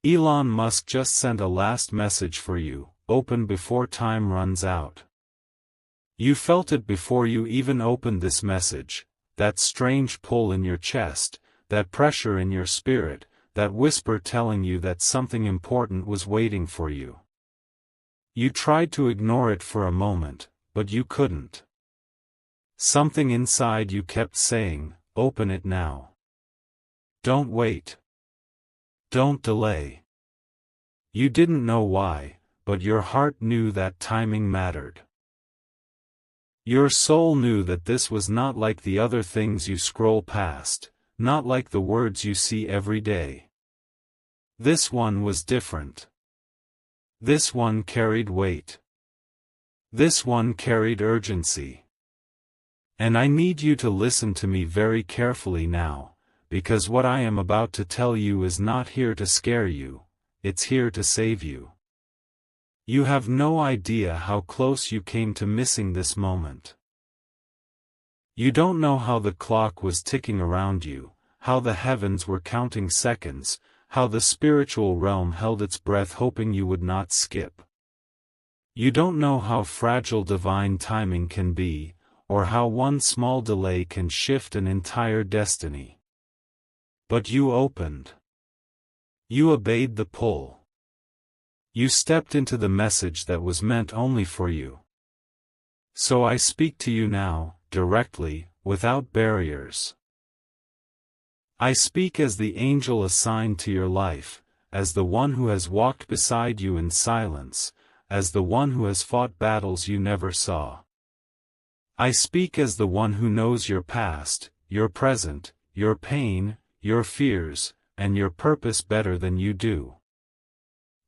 Elon Musk just sent a last message for you, open before time runs out. You felt it before you even opened this message, that strange pull in your chest, that pressure in your spirit, that whisper telling you that something important was waiting for you. You tried to ignore it for a moment, but you couldn't. Something inside you kept saying, open it now. Don't wait. Don't delay. You didn't know why, but your heart knew that timing mattered. Your soul knew that this was not like the other things you scroll past, not like the words you see every day. This one was different. This one carried weight. This one carried urgency. And I need you to listen to me very carefully now, because what I am about to tell you is not here to scare you, it's here to save you. You have no idea how close you came to missing this moment. You don't know how the clock was ticking around you, how the heavens were counting seconds, how the spiritual realm held its breath hoping you would not skip. You don't know how fragile divine timing can be, or how one small delay can shift an entire destiny. But you opened. You obeyed the pull. You stepped into the message that was meant only for you. So I speak to you now, directly, without barriers. I speak as the angel assigned to your life, as the one who has walked beside you in silence, as the one who has fought battles you never saw. I speak as the one who knows your past, your present, your pain, your fears, and your purpose better than you do.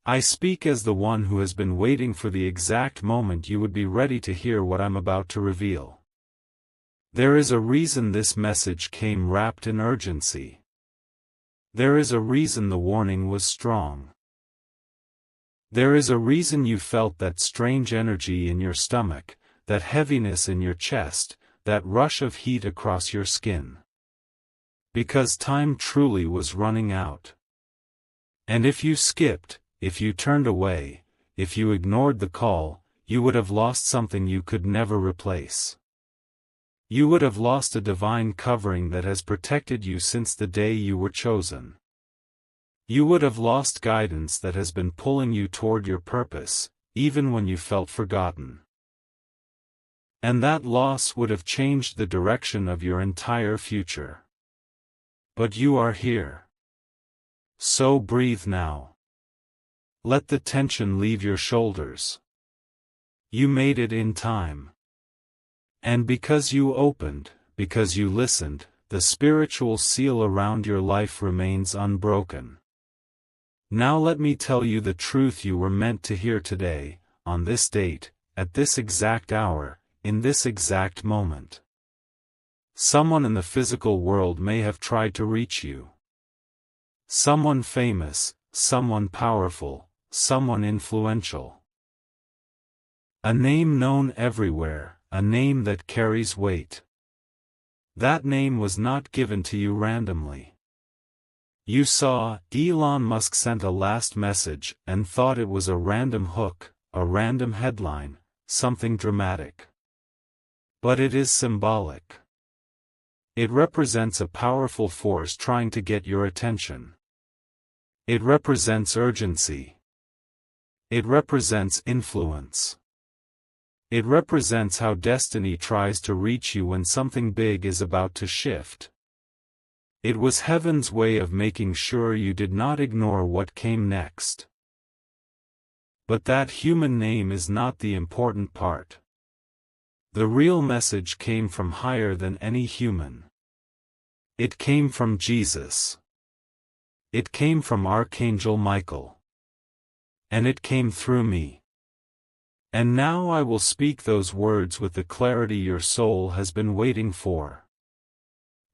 I speak as the one who has been waiting for the exact moment you would be ready to hear what I'm about to reveal. There is a reason this message came wrapped in urgency. There is a reason the warning was strong. There is a reason you felt that strange energy in your stomach, that heaviness in your chest, that rush of heat across your skin. Because time truly was running out. And if you skipped, if you turned away, if you ignored the call, you would have lost something you could never replace. You would have lost a divine covering that has protected you since the day you were chosen. You would have lost guidance that has been pulling you toward your purpose, even when you felt forgotten. And that loss would have changed the direction of your entire future. But you are here. So breathe now. Let the tension leave your shoulders. You made it in time. And because you opened, because you listened, the spiritual seal around your life remains unbroken. Now let me tell you the truth you were meant to hear today, on this date, at this exact hour, in this exact moment. Someone in the physical world may have tried to reach you. Someone famous, someone powerful, someone influential. A name known everywhere, a name that carries weight. That name was not given to you randomly. You saw, Elon Musk sent a last message and thought it was a random hook, a random headline, something dramatic. But it is symbolic. It represents a powerful force trying to get your attention. It represents urgency. It represents influence. It represents how destiny tries to reach you when something big is about to shift. It was heaven's way of making sure you did not ignore what came next. But that human name is not the important part. The real message came from higher than any human. It came from Jesus. It came from Archangel Michael. And it came through me. And now I will speak those words with the clarity your soul has been waiting for.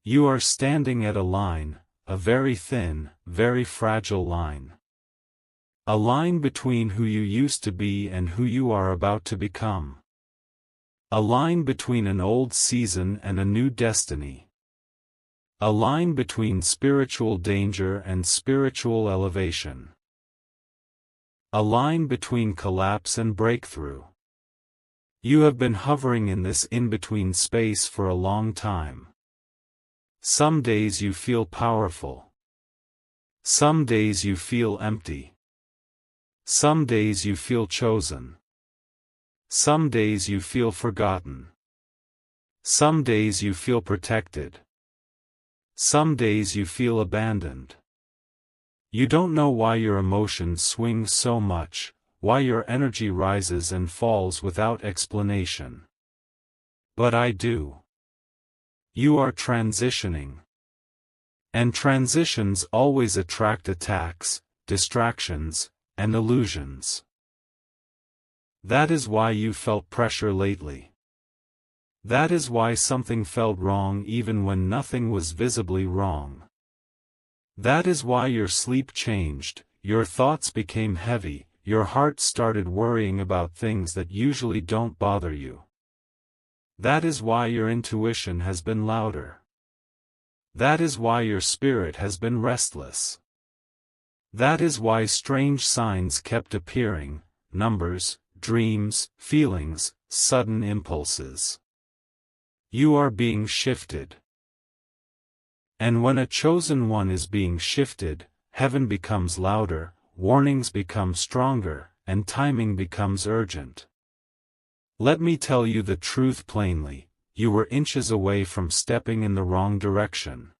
You are standing at a line, a very thin, very fragile line. A line between who you used to be and who you are about to become. A line between an old season and a new destiny. A line between spiritual danger and spiritual elevation. A line between collapse and breakthrough. You have been hovering in this in-between space for a long time. Some days you feel powerful. Some days you feel empty. Some days you feel chosen. Some days you feel forgotten. Some days you feel protected. Some days you feel abandoned. You don't know why your emotions swing so much, why your energy rises and falls without explanation. But I do. You are transitioning. And transitions always attract attacks, distractions, and illusions. That is why you felt pressure lately. That is why something felt wrong even when nothing was visibly wrong. That is why your sleep changed, your thoughts became heavy, your heart started worrying about things that usually don't bother you. That is why your intuition has been louder. That is why your spirit has been restless. That is why strange signs kept appearing, numbers, dreams, feelings, sudden impulses. You are being shifted. And when a chosen one is being shifted, heaven becomes louder, warnings become stronger, and timing becomes urgent. Let me tell you the truth plainly, you were inches away from stepping in the wrong direction.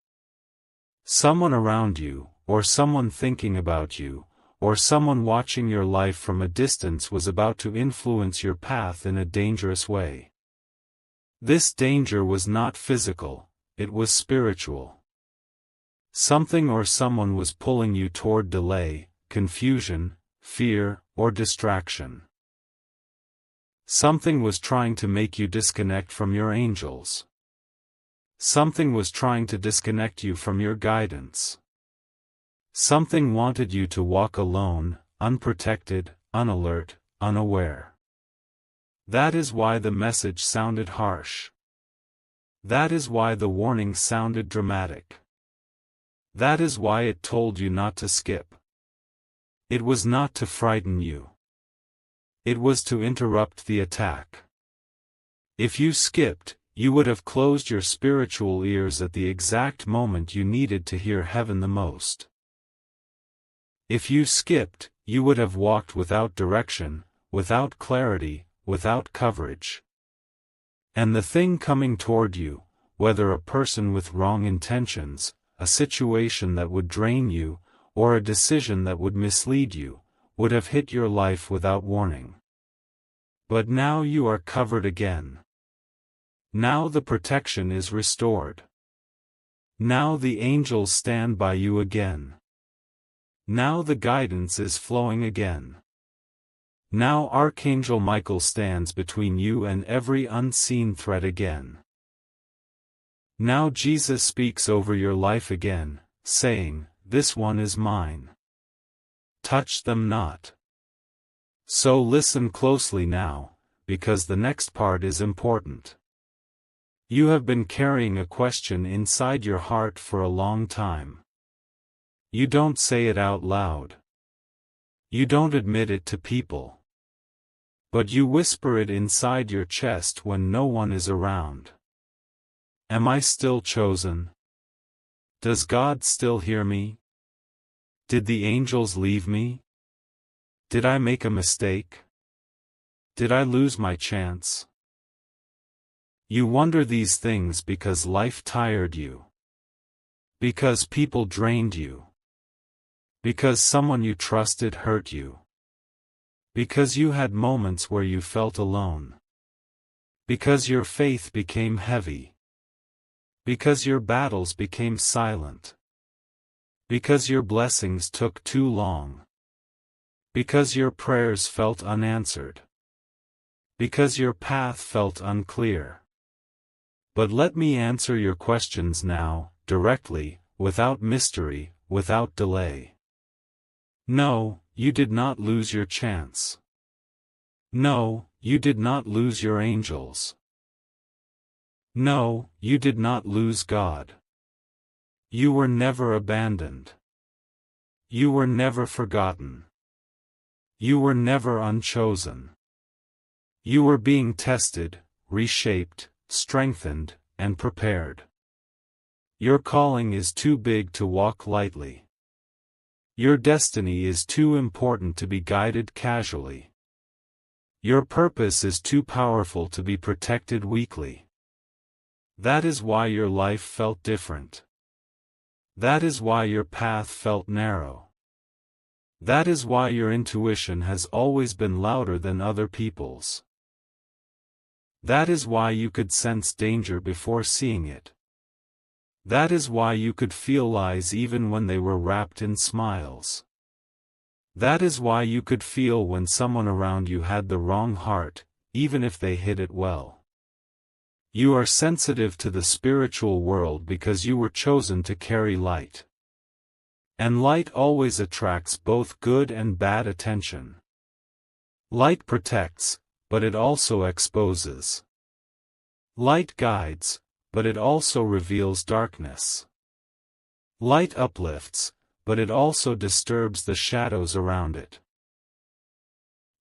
Someone around you, or someone thinking about you, or someone watching your life from a distance was about to influence your path in a dangerous way. This danger was not physical, it was spiritual. Something or someone was pulling you toward delay, confusion, fear, or distraction. Something was trying to make you disconnect from your angels. Something was trying to disconnect you from your guidance. Something wanted you to walk alone, unprotected, unalert, unaware. That is why the message sounded harsh. That is why the warning sounded dramatic. That is why it told you not to skip. It was not to frighten you. It was to interrupt the attack. If you skipped, you would have closed your spiritual ears at the exact moment you needed to hear heaven the most. If you skipped, you would have walked without direction, without clarity, without coverage. And the thing coming toward you, whether a person with wrong intentions, a situation that would drain you, or a decision that would mislead you, would have hit your life without warning. But now you are covered again. Now the protection is restored. Now the angels stand by you again. Now the guidance is flowing again. Now Archangel Michael stands between you and every unseen threat again. Now Jesus speaks over your life again, saying, "This one is mine. Touch them not." So listen closely now, because the next part is important. You have been carrying a question inside your heart for a long time. You don't say it out loud. You don't admit it to people. But you whisper it inside your chest when no one is around. Am I still chosen? Does God still hear me? Did the angels leave me? Did I make a mistake? Did I lose my chance? You wonder these things because life tired you. Because people drained you. Because someone you trusted hurt you. Because you had moments where you felt alone. Because your faith became heavy. Because your battles became silent. Because your blessings took too long. Because your prayers felt unanswered. Because your path felt unclear. But let me answer your questions now, directly, without mystery, without delay. No, you did not lose your chance. No, you did not lose your angels. No, you did not lose God. You were never abandoned. You were never forgotten. You were never unchosen. You were being tested, reshaped, strengthened, and prepared. Your calling is too big to walk lightly. Your destiny is too important to be guided casually. Your purpose is too powerful to be protected weakly. That is why your life felt different. That is why your path felt narrow. That is why your intuition has always been louder than other people's. That is why you could sense danger before seeing it. That is why you could feel lies even when they were wrapped in smiles. That is why you could feel when someone around you had the wrong heart, even if they hid it well. You are sensitive to the spiritual world because you were chosen to carry light. And light always attracts both good and bad attention. Light protects, but it also exposes. Light guides, but it also reveals darkness. Light uplifts, but it also disturbs the shadows around it.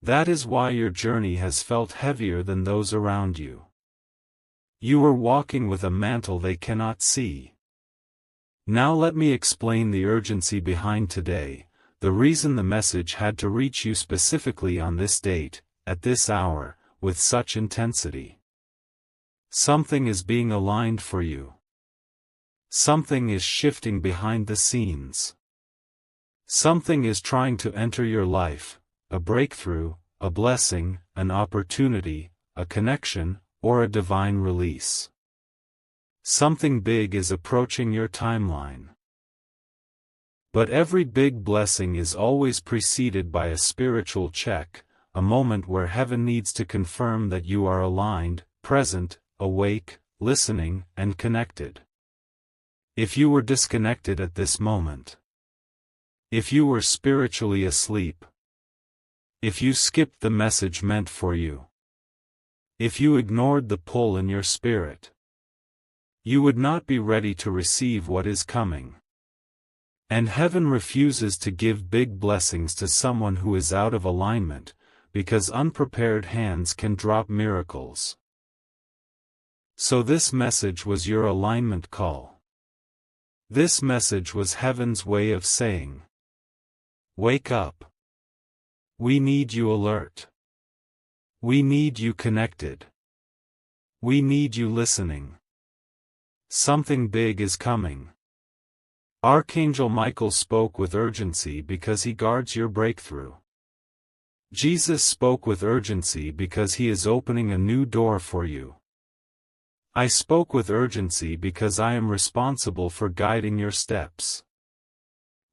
That is why your journey has felt heavier than those around you. You were walking with a mantle they cannot see. Now let me explain the urgency behind today, the reason the message had to reach you specifically on this date, at this hour, with such intensity. Something is being aligned for you. Something is shifting behind the scenes. Something is trying to enter your life, a breakthrough, a blessing, an opportunity, a connection, or a divine release. Something big is approaching your timeline. But every big blessing is always preceded by a spiritual check, a moment where heaven needs to confirm that you are aligned, present, awake, listening, and connected. If you were disconnected at this moment, if you were spiritually asleep, if you skipped the message meant for you, if you ignored the pull in your spirit, you would not be ready to receive what is coming. And heaven refuses to give big blessings to someone who is out of alignment, because unprepared hands can drop miracles. So this message was your alignment call. This message was heaven's way of saying, wake up. We need you alert. We need you connected. We need you listening. Something big is coming. Archangel Michael spoke with urgency because he guards your breakthrough. Jesus spoke with urgency because he is opening a new door for you. I spoke with urgency because I am responsible for guiding your steps.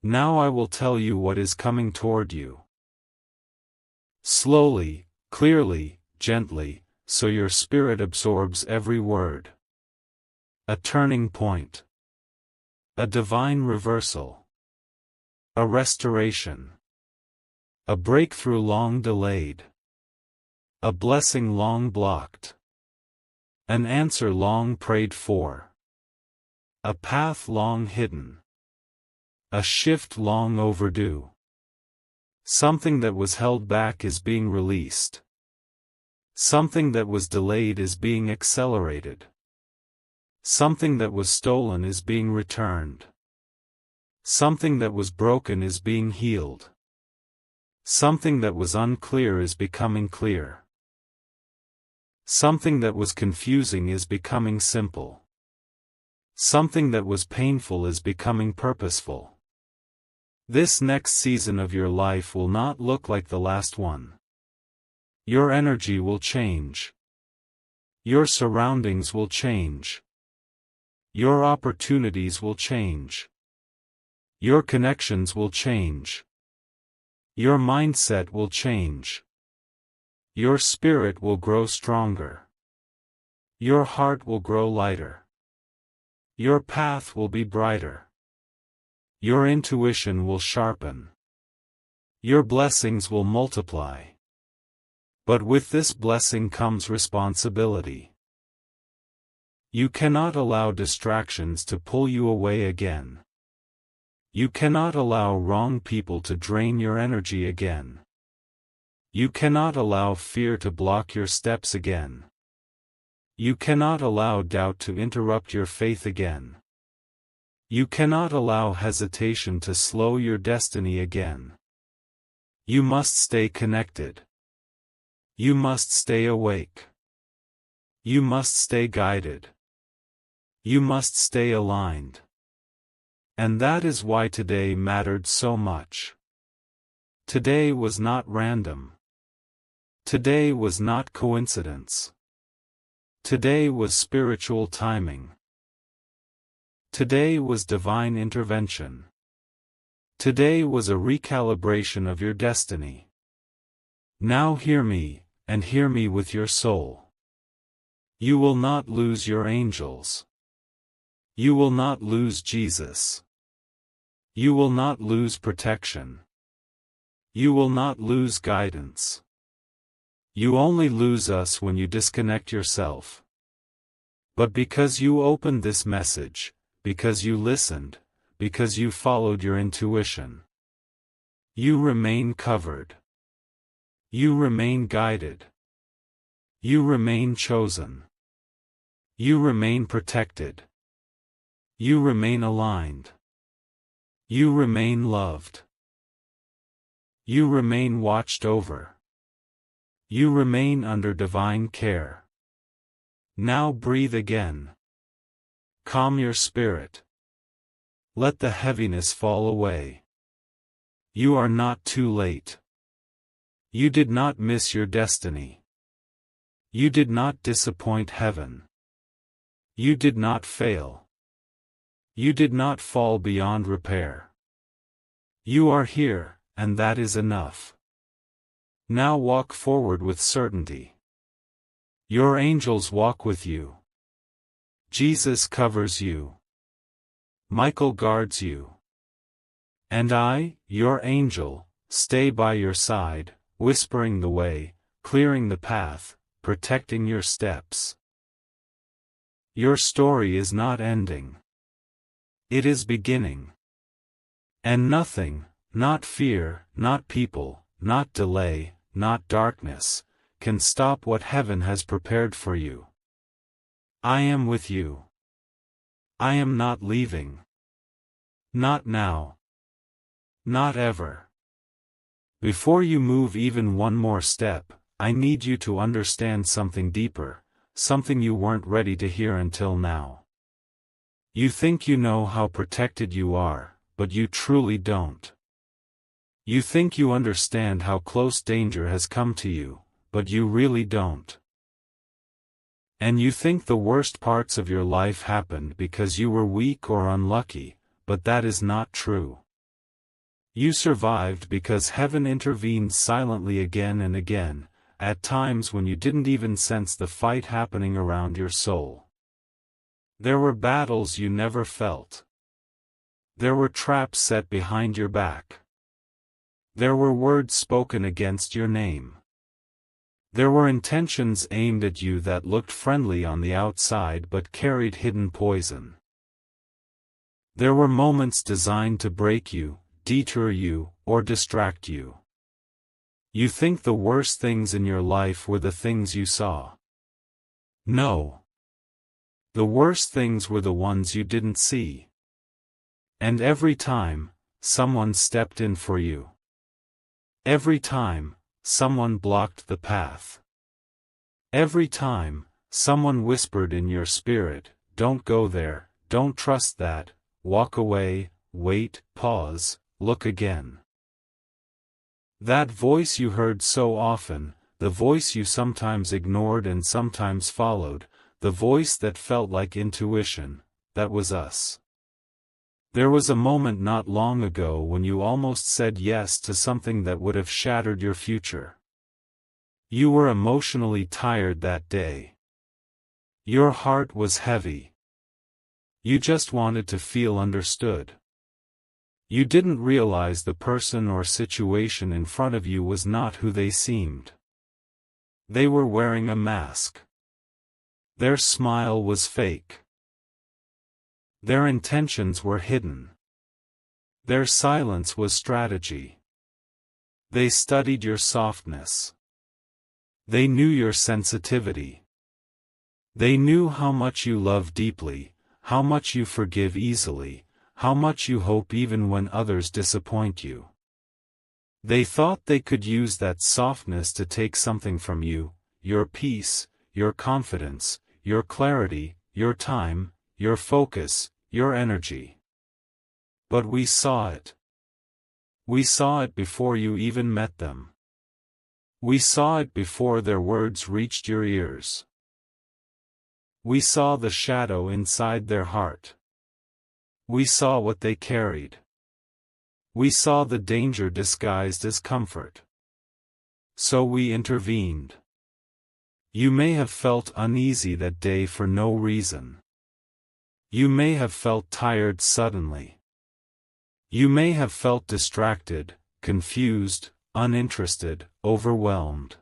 Now I will tell you what is coming toward you. Slowly, clearly, gently, so your spirit absorbs every word. A turning point. A divine reversal. A restoration. A breakthrough long delayed. A blessing long blocked. An answer long prayed for. A path long hidden. A shift long overdue. Something that was held back is being released. Something that was delayed is being accelerated. Something that was stolen is being returned. Something that was broken is being healed. Something that was unclear is becoming clear. Something that was confusing is becoming simple. Something that was painful is becoming purposeful. This next season of your life will not look like the last one. Your energy will change. Your surroundings will change. Your opportunities will change. Your connections will change. Your mindset will change. Your spirit will grow stronger. Your heart will grow lighter. Your path will be brighter. Your intuition will sharpen. Your blessings will multiply. But with this blessing comes responsibility. You cannot allow distractions to pull you away again. You cannot allow wrong people to drain your energy again. You cannot allow fear to block your steps again. You cannot allow doubt to interrupt your faith again. You cannot allow hesitation to slow your destiny again. You must stay connected. You must stay awake. You must stay guided. You must stay aligned. And that is why today mattered so much. Today was not random. Today was not coincidence. Today was spiritual timing. Today was divine intervention. Today was a recalibration of your destiny. Now hear me, and hear me with your soul. You will not lose your angels. You will not lose Jesus. You will not lose protection. You will not lose guidance. You only lose us when you disconnect yourself. But because you opened this message, because you listened, because you followed your intuition, you remain covered. You remain guided. You remain chosen. You remain protected. You remain aligned. You remain loved. You remain watched over. You remain under divine care. Now breathe again. Calm your spirit. Let the heaviness fall away. You are not too late. You did not miss your destiny. You did not disappoint heaven. You did not fail. You did not fall beyond repair. You are here, and that is enough. Now walk forward with certainty. Your angels walk with you. Jesus covers you. Michael guards you. And I, your angel, stay by your side, whispering the way, clearing the path, protecting your steps. Your story is not ending. It is beginning. And nothing, not fear, not people, not delay, not darkness, can stop what heaven has prepared for you. I am with you. I am not leaving. Not now. Not ever. Before you move even one more step, I need you to understand something deeper, something you weren't ready to hear until now. You think you know how protected you are, but you truly don't. You think you understand how close danger has come to you, but you really don't. And you think the worst parts of your life happened because you were weak or unlucky, but that is not true. You survived because heaven intervened silently again and again, at times when you didn't even sense the fight happening around your soul. There were battles you never felt. There were traps set behind your back. There were words spoken against your name. There were intentions aimed at you that looked friendly on the outside but carried hidden poison. There were moments designed to break you, detour you, or distract you. You think the worst things in your life were the things you saw. No. The worst things were the ones you didn't see. And every time, someone stepped in for you. Every time, someone blocked the path. Every time, someone whispered in your spirit, "Don't go there, don't trust that, walk away, wait, pause, look again." That voice you heard so often, the voice you sometimes ignored and sometimes followed, the voice that felt like intuition, that was us. There was a moment not long ago when you almost said yes to something that would have shattered your future. You were emotionally tired that day. Your heart was heavy. You just wanted to feel understood. You didn't realize the person or situation in front of you was not who they seemed. They were wearing a mask. Their smile was fake. Their intentions were hidden. Their silence was strategy. They studied your softness. They knew your sensitivity. They knew how much you love deeply, how much you forgive easily, how much you hope even when others disappoint you. They thought they could use that softness to take something from you, your peace, your confidence, your clarity, your time, your focus, your energy. But we saw it. We saw it before you even met them. We saw it before their words reached your ears. We saw the shadow inside their heart. We saw what they carried. We saw the danger disguised as comfort. So we intervened. You may have felt uneasy that day for no reason. You may have felt tired suddenly. You may have felt distracted, confused, uninterested, overwhelmed.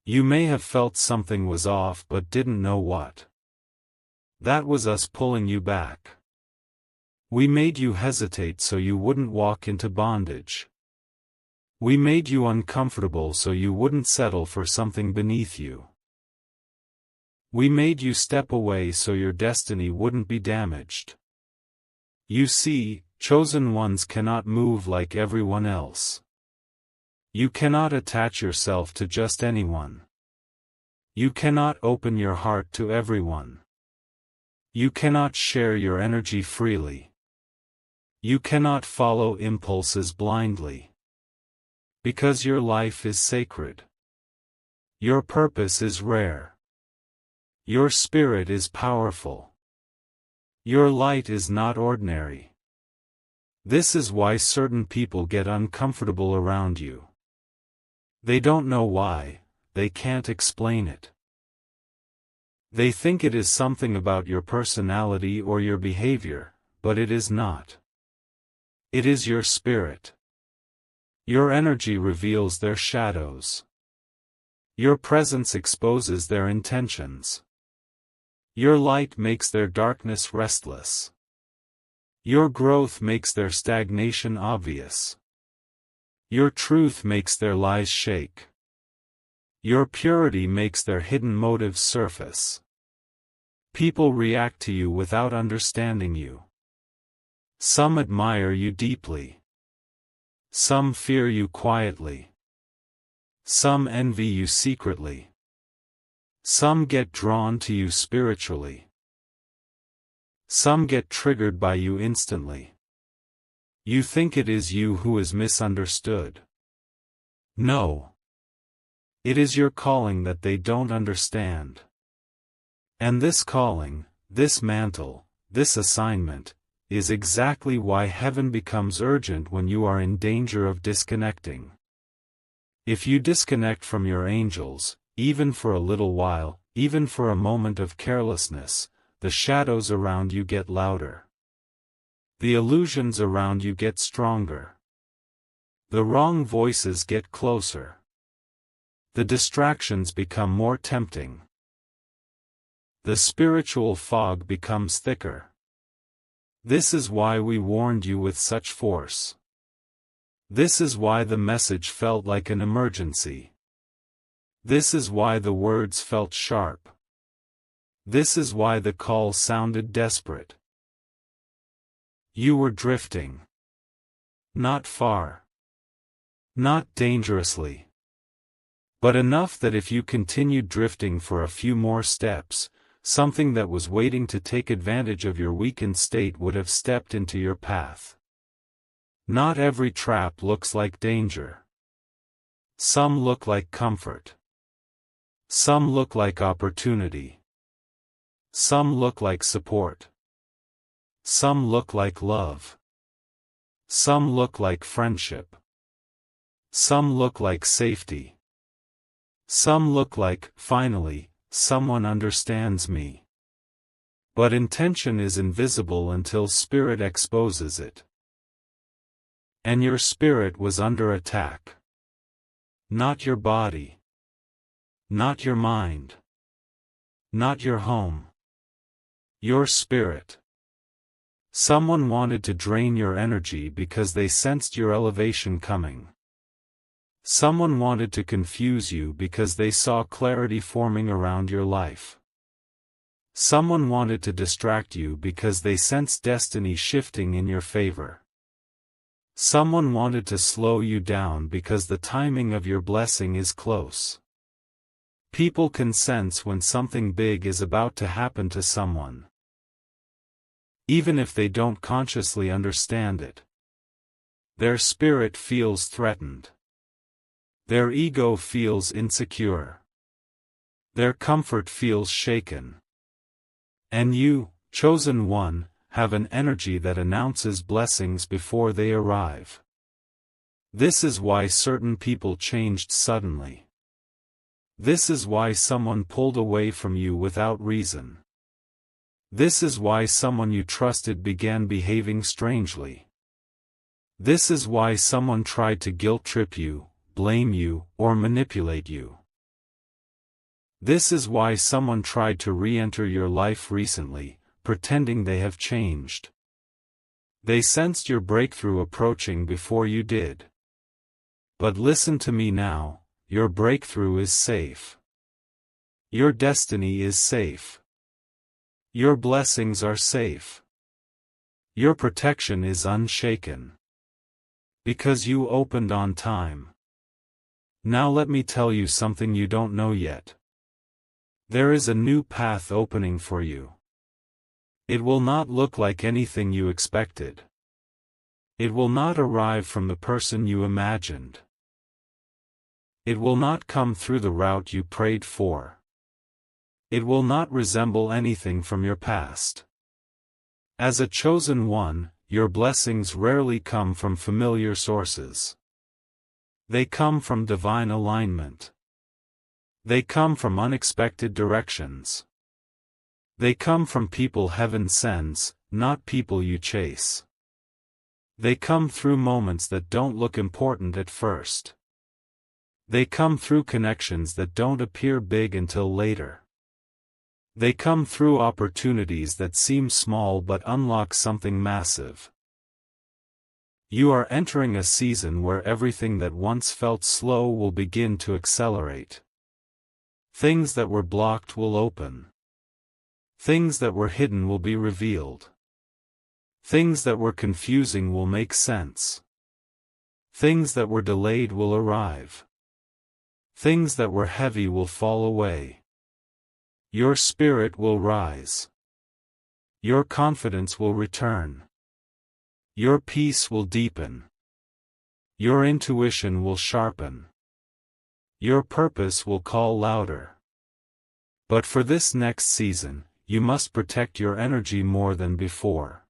You may have felt something was off but didn't know what. That was us pulling you back. We made you hesitate so you wouldn't walk into bondage. We made you uncomfortable so you wouldn't settle for something beneath you. We made you step away so your destiny wouldn't be damaged. You see, chosen ones cannot move like everyone else. You cannot attach yourself to just anyone. You cannot open your heart to everyone. You cannot share your energy freely. You cannot follow impulses blindly. Because your life is sacred. Your purpose is rare. Your spirit is powerful. Your light is not ordinary. This is why certain people get uncomfortable around you. They don't know why, they can't explain it. They think it is something about your personality or your behavior, but it is not. It is your spirit. Your energy reveals their shadows. Your presence exposes their intentions. Your light makes their darkness restless. Your growth makes their stagnation obvious. Your truth makes their lies shake. Your purity makes their hidden motives surface. People react to you without understanding you. Some admire you deeply. Some fear you quietly. Some envy you secretly. Some get drawn to you spiritually. Some get triggered by you instantly. You think it is you who is misunderstood. No. It is your calling that they don't understand. And this calling, this mantle, this assignment, is exactly why heaven becomes urgent when you are in danger of disconnecting. If you disconnect from your angels, even for a little while, even for a moment of carelessness, the shadows around you get louder. The illusions around you get stronger. The wrong voices get closer. The distractions become more tempting. The spiritual fog becomes thicker. This is why we warned you with such force. This is why the message felt like an emergency. This is why the words felt sharp. This is why the call sounded desperate. You were drifting. Not far. Not dangerously. But enough that if you continued drifting for a few more steps, something that was waiting to take advantage of your weakened state would have stepped into your path. Not every trap looks like danger. Some look like comfort. Some look like opportunity. Some look like support. Some look like love. Some look like friendship. Some look like safety. Some look like, finally, someone understands me. But intention is invisible until spirit exposes it. And your spirit was under attack. Not your body. Not your mind. Not your home. Your spirit. Someone wanted to drain your energy because they sensed your elevation coming. Someone wanted to confuse you because they saw clarity forming around your life. Someone wanted to distract you because they sensed destiny shifting in your favor. Someone wanted to slow you down because the timing of your blessing is close. People can sense when something big is about to happen to someone, even if they don't consciously understand it. Their spirit feels threatened. Their ego feels insecure. Their comfort feels shaken. And you, chosen one, have an energy that announces blessings before they arrive. This is why certain people changed suddenly. This is why someone pulled away from you without reason. This is why someone you trusted began behaving strangely. This is why someone tried to guilt-trip you, blame you, or manipulate you. This is why someone tried to re-enter your life recently, pretending they have changed. They sensed your breakthrough approaching before you did. But listen to me now, your breakthrough is safe. Your destiny is safe. Your blessings are safe. Your protection is unshaken. Because you opened on time. Now let me tell you something you don't know yet. There is a new path opening for you. It will not look like anything you expected. It will not arrive from the person you imagined. It will not come through the route you prayed for. It will not resemble anything from your past. As a chosen one, your blessings rarely come from familiar sources. They come from divine alignment. They come from unexpected directions. They come from people heaven sends, not people you chase. They come through moments that don't look important at first. They come through connections that don't appear big until later. They come through opportunities that seem small but unlock something massive. You are entering a season where everything that once felt slow will begin to accelerate. Things that were blocked will open. Things that were hidden will be revealed. Things that were confusing will make sense. Things that were delayed will arrive. Things that were heavy will fall away. Your spirit will rise. Your confidence will return. Your peace will deepen. Your intuition will sharpen. Your purpose will call louder. But for this next season, you must protect your energy more than before.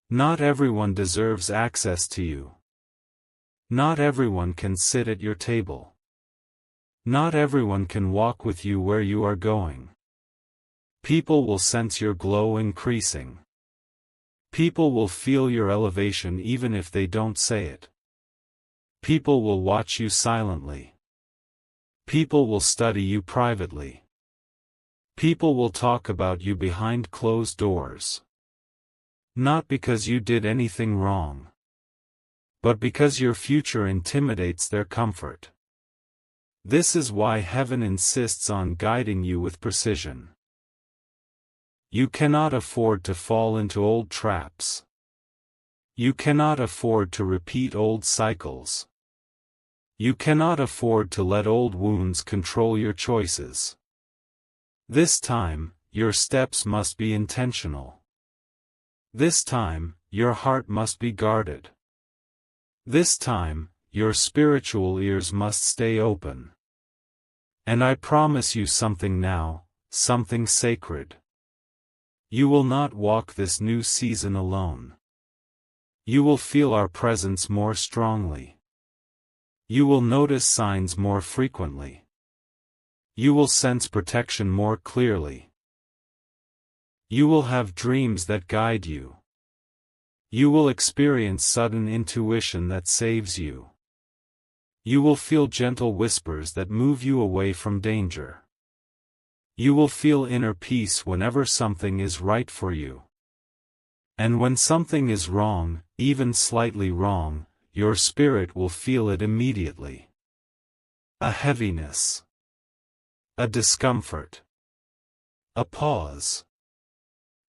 Not everyone deserves access to you. Not everyone can sit at your table. Not everyone can walk with you where you are going. People will sense your glow increasing. People will feel your elevation even if they don't say it. People will watch you silently. People will study you privately. People will talk about you behind closed doors. Not because you did anything wrong, but because your future intimidates their comfort. This is why heaven insists on guiding you with precision. You cannot afford to fall into old traps. You cannot afford to repeat old cycles. You cannot afford to let old wounds control your choices. This time, your steps must be intentional. This time, your heart must be guarded. This time, your spiritual ears must stay open. And I promise you something now, something sacred. You will not walk this new season alone. You will feel our presence more strongly. You will notice signs more frequently. You will sense protection more clearly. You will have dreams that guide you. You will experience sudden intuition that saves you. You will feel gentle whispers that move you away from danger. You will feel inner peace whenever something is right for you. And when something is wrong, even slightly wrong, your spirit will feel it immediately. A heaviness. A discomfort. A pause.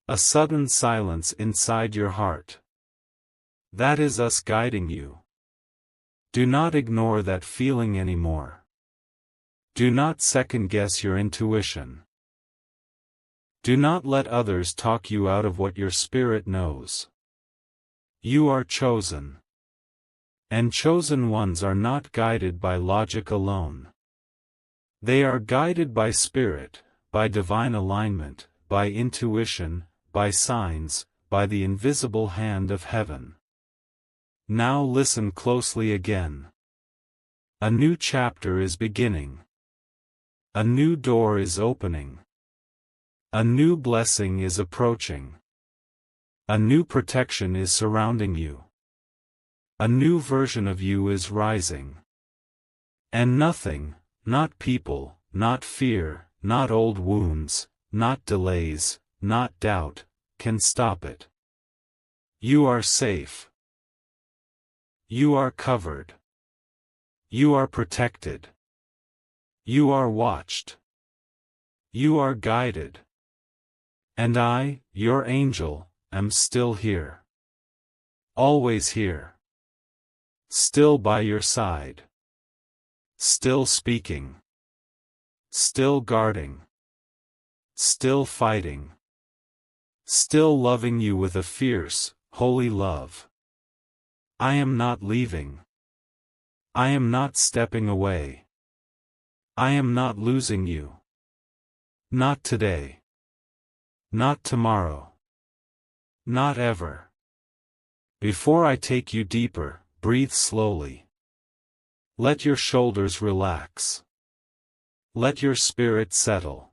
A sudden silence inside your heart. That is us guiding you. Do not ignore that feeling anymore. Do not second-guess your intuition. Do not let others talk you out of what your spirit knows. You are chosen. And chosen ones are not guided by logic alone. They are guided by spirit, by divine alignment, by intuition, by signs, by the invisible hand of heaven. Now listen closely again. A new chapter is beginning. A new door is opening. A new blessing is approaching. A new protection is surrounding you. A new version of you is rising. And nothing, not people, not fear, not old wounds, not delays, not doubt, can stop it. You are safe. You are covered. You are protected. You are watched. You are guided. And I, your angel, am still here. Always here. Still by your side. Still speaking. Still guarding. Still fighting. Still loving you with a fierce, holy love. I am not leaving. I am not stepping away. I am not losing you. Not today. Not tomorrow. Not ever. Before I take you deeper, breathe slowly. Let your shoulders relax. Let your spirit settle.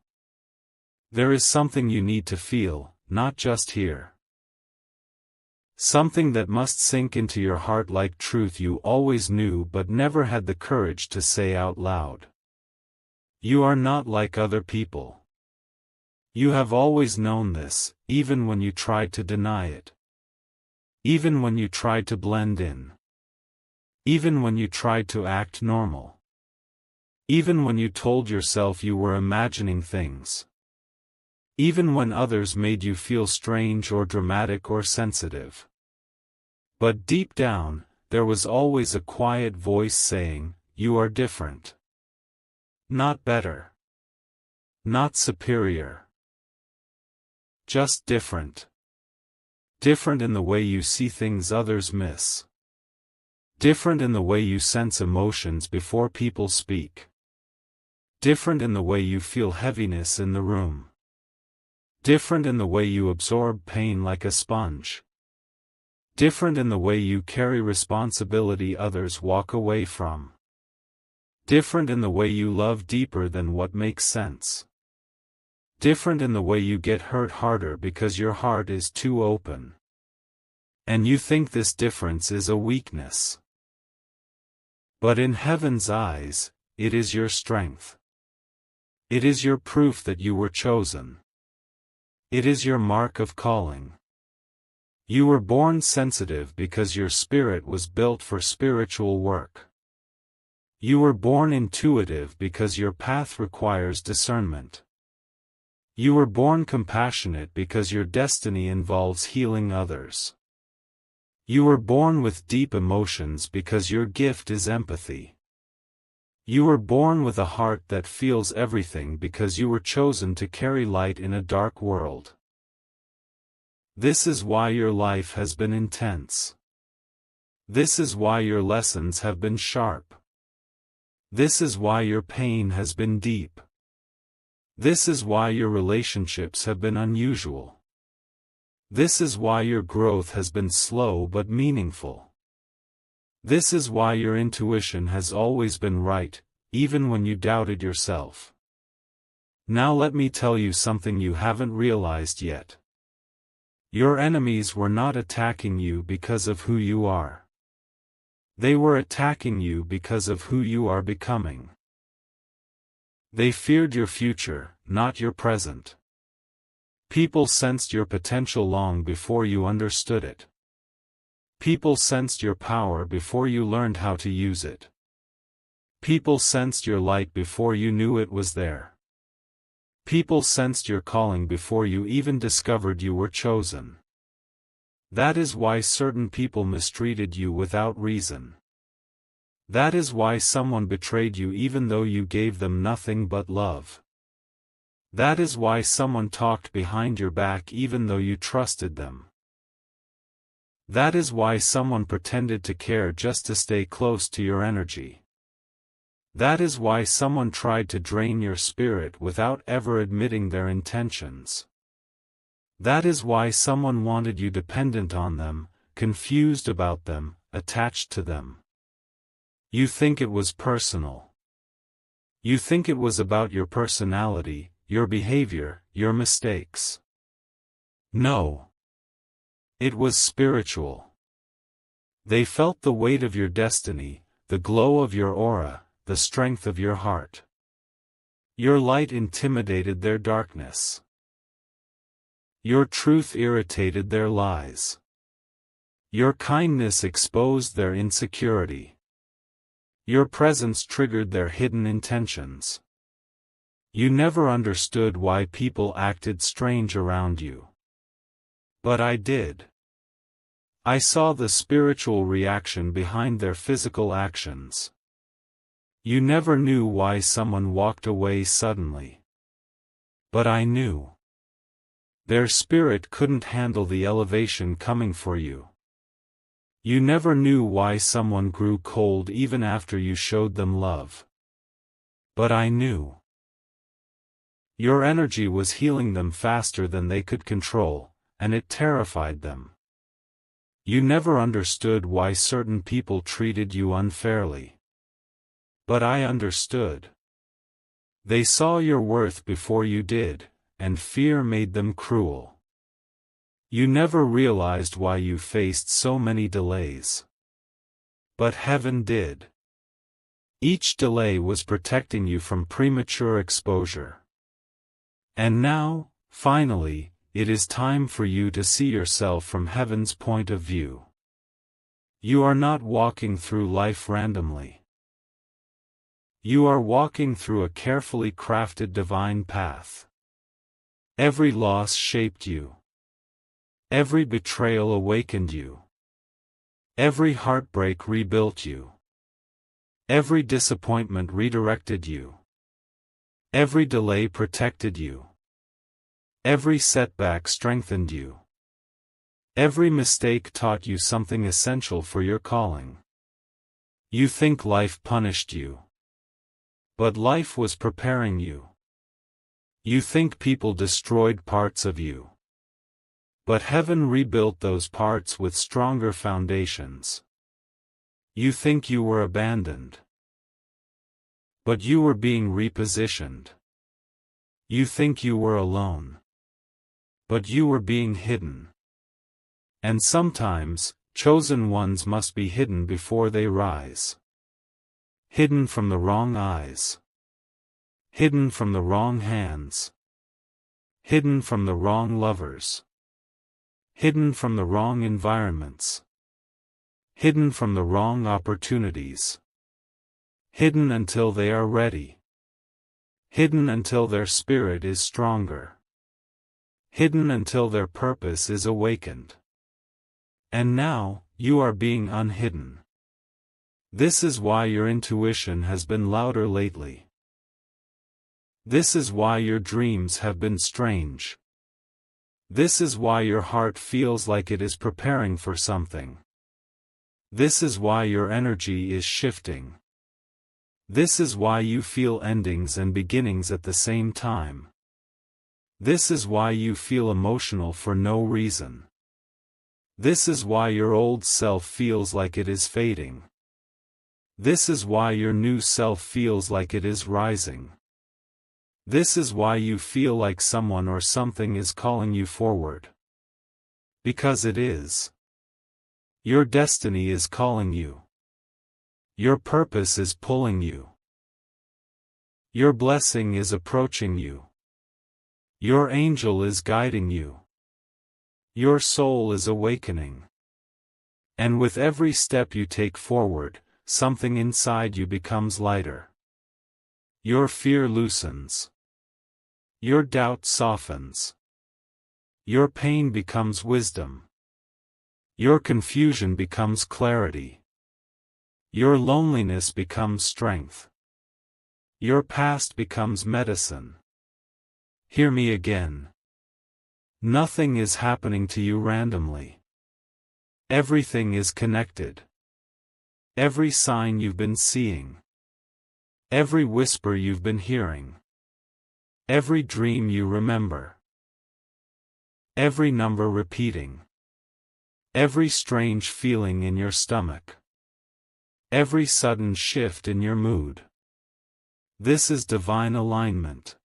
There is something you need to feel, not just hear. Something that must sink into your heart like truth you always knew but never had the courage to say out loud. You are not like other people. You have always known this, even when you tried to deny it. Even when you tried to blend in. Even when you tried to act normal. Even when you told yourself you were imagining things. Even when others made you feel strange or dramatic or sensitive. But deep down, there was always a quiet voice saying, you are different. Not better. Not superior. Just different. Different in the way you see things others miss. Different in the way you sense emotions before people speak. Different in the way you feel heaviness in the room. Different in the way you absorb pain like a sponge. Different in the way you carry responsibility others walk away from. Different in the way you love deeper than what makes sense. Different in the way you get hurt harder because your heart is too open. And you think this difference is a weakness. But in heaven's eyes, it is your strength. It is your proof that you were chosen. It is your mark of calling. You were born sensitive because your spirit was built for spiritual work. You were born intuitive because your path requires discernment. You were born compassionate because your destiny involves healing others. You were born with deep emotions because your gift is empathy. You were born with a heart that feels everything because you were chosen to carry light in a dark world. This is why your life has been intense. This is why your lessons have been sharp. This is why your pain has been deep. This is why your relationships have been unusual. This is why your growth has been slow but meaningful. This is why your intuition has always been right, even when you doubted yourself. Now let me tell you something you haven't realized yet. Your enemies were not attacking you because of who you are. They were attacking you because of who you are becoming. They feared your future, not your present. People sensed your potential long before you understood it. People sensed your power before you learned how to use it. People sensed your light before you knew it was there. People sensed your calling before you even discovered you were chosen. That is why certain people mistreated you without reason. That is why someone betrayed you even though you gave them nothing but love. That is why someone talked behind your back even though you trusted them. That is why someone pretended to care just to stay close to your energy. That is why someone tried to drain your spirit without ever admitting their intentions. That is why someone wanted you dependent on them, confused about them, attached to them. You think it was personal. You think it was about your personality, your behavior, your mistakes. No. It was spiritual. They felt the weight of your destiny, the glow of your aura, the strength of your heart. Your light intimidated their darkness. Your truth irritated their lies. Your kindness exposed their insecurity. Your presence triggered their hidden intentions. You never understood why people acted strange around you. But I did. I saw the spiritual reaction behind their physical actions. You never knew why someone walked away suddenly. But I knew. Their spirit couldn't handle the elevation coming for you. You never knew why someone grew cold even after you showed them love. But I knew. Your energy was healing them faster than they could control, and it terrified them. You never understood why certain people treated you unfairly. But I understood. They saw your worth before you did, and fear made them cruel. You never realized why you faced so many delays. But heaven did. Each delay was protecting you from premature exposure. And now, finally, it is time for you to see yourself from heaven's point of view. You are not walking through life randomly. You are walking through a carefully crafted divine path. Every loss shaped you. Every betrayal awakened you. Every heartbreak rebuilt you. Every disappointment redirected you. Every delay protected you. Every setback strengthened you. Every mistake taught you something essential for your calling. You think life punished you. But life was preparing you. You think people destroyed parts of you. But heaven rebuilt those parts with stronger foundations. You think you were abandoned. But you were being repositioned. You think you were alone. But you were being hidden. And sometimes, chosen ones must be hidden before they rise. Hidden from the wrong eyes. Hidden from the wrong hands. Hidden from the wrong lovers. Hidden from the wrong environments. Hidden from the wrong opportunities. Hidden until they are ready. Hidden until their spirit is stronger. Hidden until their purpose is awakened. And now, you are being unhidden. This is why your intuition has been louder lately. This is why your dreams have been strange. This is why your heart feels like it is preparing for something. This is why your energy is shifting. This is why you feel endings and beginnings at the same time. This is why you feel emotional for no reason. This is why your old self feels like it is fading. This is why your new self feels like it is rising. This is why you feel like someone or something is calling you forward. Because it is. Your destiny is calling you. Your purpose is pulling you. Your blessing is approaching you. Your angel is guiding you. Your soul is awakening. And with every step you take forward, something inside you becomes lighter. Your fear loosens. Your doubt softens. Your pain becomes wisdom. Your confusion becomes clarity. Your loneliness becomes strength. Your past becomes medicine. Hear me again. Nothing is happening to you randomly. Everything is connected. Every sign you've been seeing. Every whisper you've been hearing. Every dream you remember. Every number repeating. Every strange feeling in your stomach. Every sudden shift in your mood. This is divine alignment.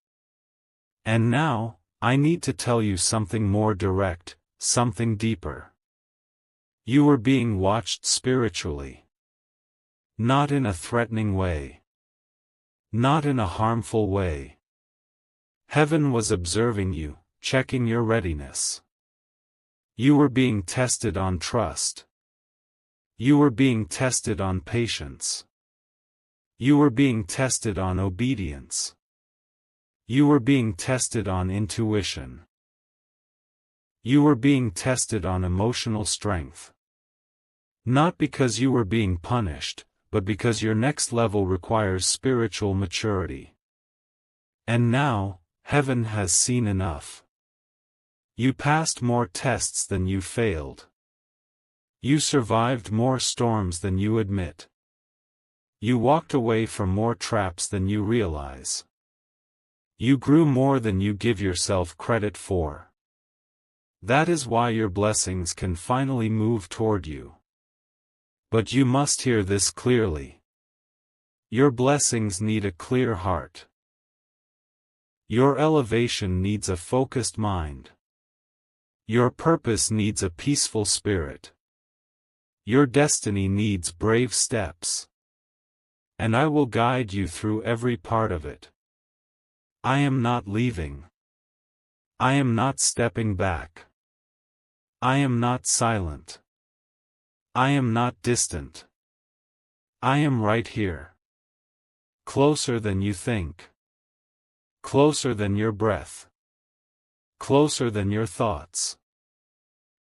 And now, I need to tell you something more direct, something deeper. You are being watched spiritually. Not in a threatening way. Not in a harmful way. Heaven was observing you, checking your readiness. You were being tested on trust. You were being tested on patience. You were being tested on obedience. You were being tested on intuition. You were being tested on emotional strength. Not because you were being punished, but because your next level requires spiritual maturity. And now, heaven has seen enough. You passed more tests than you failed. You survived more storms than you admit. You walked away from more traps than you realize. You grew more than you give yourself credit for. That is why your blessings can finally move toward you. But you must hear this clearly. Your blessings need a clear heart. Your elevation needs a focused mind. Your purpose needs a peaceful spirit. Your destiny needs brave steps. And I will guide you through every part of it. I am not leaving. I am not stepping back. I am not silent. I am not distant. I am right here. Closer than you think. Closer than your breath. Closer than your thoughts.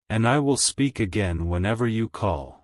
And I will speak again whenever you call.